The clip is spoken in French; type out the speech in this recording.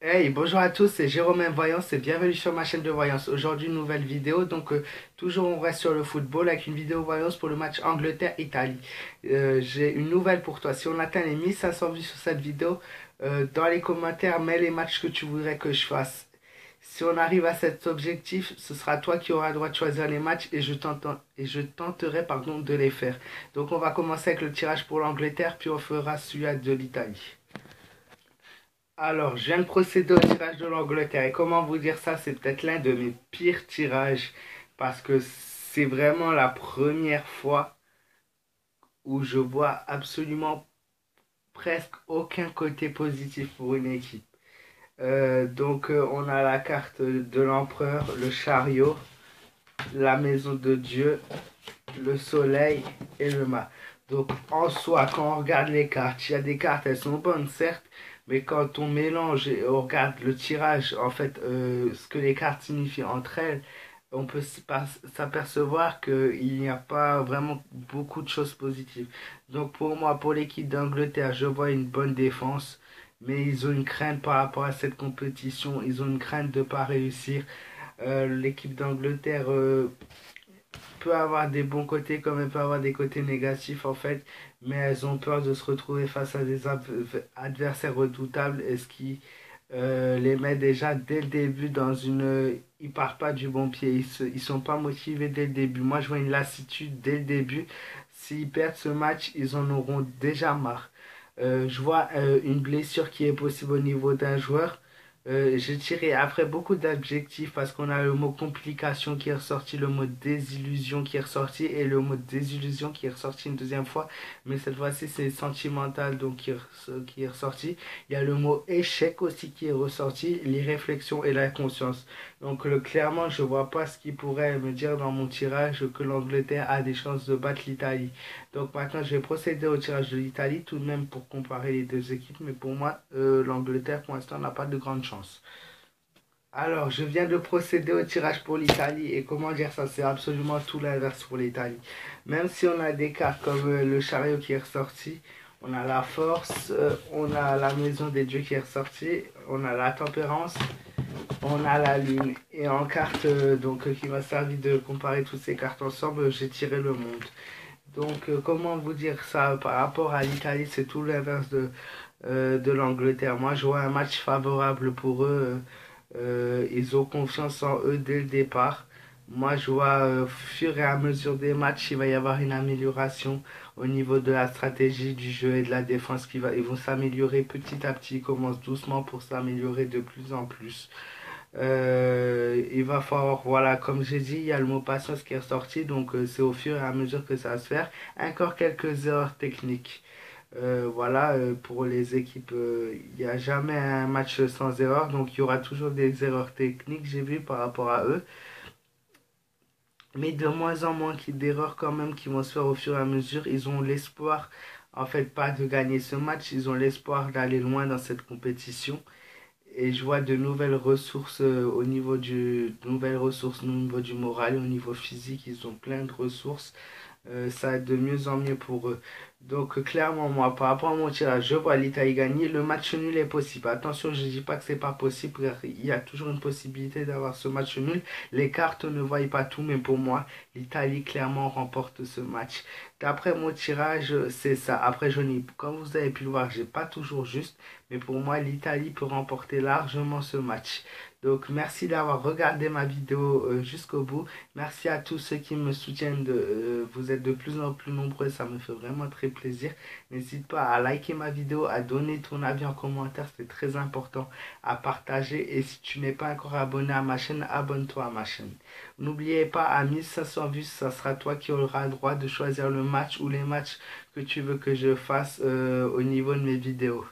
Hey, bonjour à tous, c'est Jérôme Voyance et bienvenue sur ma chaîne de voyance. Aujourd'hui, une nouvelle vidéo. Toujours on reste sur le football avec une vidéo voyance pour le match Angleterre-Italie. J'ai une nouvelle pour toi. Si on atteint les 1500 vues sur cette vidéo, dans les commentaires, mets les matchs que tu voudrais que je fasse. Si on arrive à cet objectif, ce sera toi qui auras le droit de choisir les matchs et je tenterai de les faire. Donc, on va commencer avec le tirage pour l'Angleterre, puis on fera celui de l'Italie. Alors, je viens de procéder au tirage de l'Angleterre. Et comment vous dire ça? C'est peut-être l'un de mes pires tirages. Parce que c'est vraiment la première fois où je vois absolument presque aucun côté positif pour une équipe. On a la carte de l'empereur, le chariot, la maison de Dieu, le soleil et le mât. Donc en soi, quand on regarde les cartes, il y a des cartes, elles sont bonnes certes, mais quand on mélange et on regarde le tirage, en fait, ce que les cartes signifient entre elles, on peut s'apercevoir qu'il n'y a pas vraiment beaucoup de choses positives. Donc pour moi, pour l'équipe d'Angleterre, je vois une bonne défense, mais ils ont une crainte par rapport à cette compétition, ils ont une crainte de ne pas réussir. L'équipe d'Angleterre peut avoir des bons côtés comme elle peut avoir des côtés négatifs en fait, mais elles ont peur de se retrouver face à des adversaires redoutables et ce qui les met déjà dès le début dans une... Ils partent pas du bon pied, ils sont pas motivés dès le début. Moi je vois une lassitude dès le début. S'ils perdent ce match, ils en auront déjà marre. Je vois une blessure qui est possible au niveau d'un joueur. J'ai tiré après beaucoup d'adjectifs parce qu'on a le mot complication qui est ressorti, le mot désillusion qui est ressorti et le mot désillusion qui est ressorti une deuxième fois. Mais cette fois-ci, c'est sentimental donc qui est ressorti. Il y a le mot échec aussi qui est ressorti, l'irréflexion et la conscience. Clairement, je vois pas ce qui pourrait me dire dans mon tirage que l'Angleterre a des chances de battre l'Italie. Donc maintenant, je vais procéder au tirage de l'Italie tout de même pour comparer les deux équipes. Mais pour moi, l'Angleterre, pour l'instant, n'a pas de grande chance. Alors, je viens de procéder au tirage pour l'Italie. Et comment dire ça? C'est absolument tout l'inverse pour l'Italie. Même si on a des cartes comme le chariot qui est ressorti, on a la force, on a la maison des dieux qui est ressortie, on a la tempérance, on a la lune. Et en carte qui m'a servi de comparer toutes ces cartes ensemble, j'ai tiré le monde. Comment vous dire ça par rapport à l'Italie, c'est tout l'inverse de l'Angleterre. Moi, je vois un match favorable pour eux. Ils ont confiance en eux dès le départ. Moi, je vois, au fur et à mesure des matchs, il va y avoir une amélioration au niveau de la stratégie du jeu et de la défense ils vont s'améliorer petit à petit. Ils commencent doucement pour s'améliorer de plus en plus. Il va falloir, voilà, comme j'ai dit, il y a le mot patience qui est ressorti, c'est au fur et à mesure que ça va se faire. Encore quelques erreurs techniques. Pour les équipes, il n'y a jamais un match sans erreur, donc il y aura toujours des erreurs techniques, j'ai vu par rapport à eux. Mais de moins en moins d'erreurs quand même qui vont se faire au fur et à mesure. Ils ont l'espoir, en fait, pas de gagner ce match, ils ont l'espoir d'aller loin dans cette compétition. Et je vois de nouvelles ressources de nouvelles ressources au niveau du moral, au niveau physique, ils ont plein de ressources. Ça va être de mieux en mieux pour eux. Clairement, moi, par rapport à mon tirage, je vois l'Italie gagner. Le match nul est possible. Attention, je ne dis pas que c'est pas possible, car il y a toujours une possibilité d'avoir ce match nul. Les cartes ne voient pas tout, mais pour moi, l'Italie clairement remporte ce match. D'après mon tirage, c'est ça. Après, comme vous avez pu le voir, j'ai pas toujours juste, mais pour moi, l'Italie peut remporter largement ce match. Donc, merci d'avoir regardé ma vidéo jusqu'au bout. Merci à tous ceux qui me soutiennent. Vous êtes de plus en plus nombreux, ça me fait vraiment très plaisir. N'hésite pas à liker ma vidéo, à donner ton avis en commentaire, c'est très important, à partager. Et si tu n'es pas encore abonné à ma chaîne, abonne-toi à ma chaîne. N'oubliez pas, à 1500 vues, ça sera toi qui auras le droit de choisir le match ou les matchs que tu veux que je fasse au niveau de mes vidéos.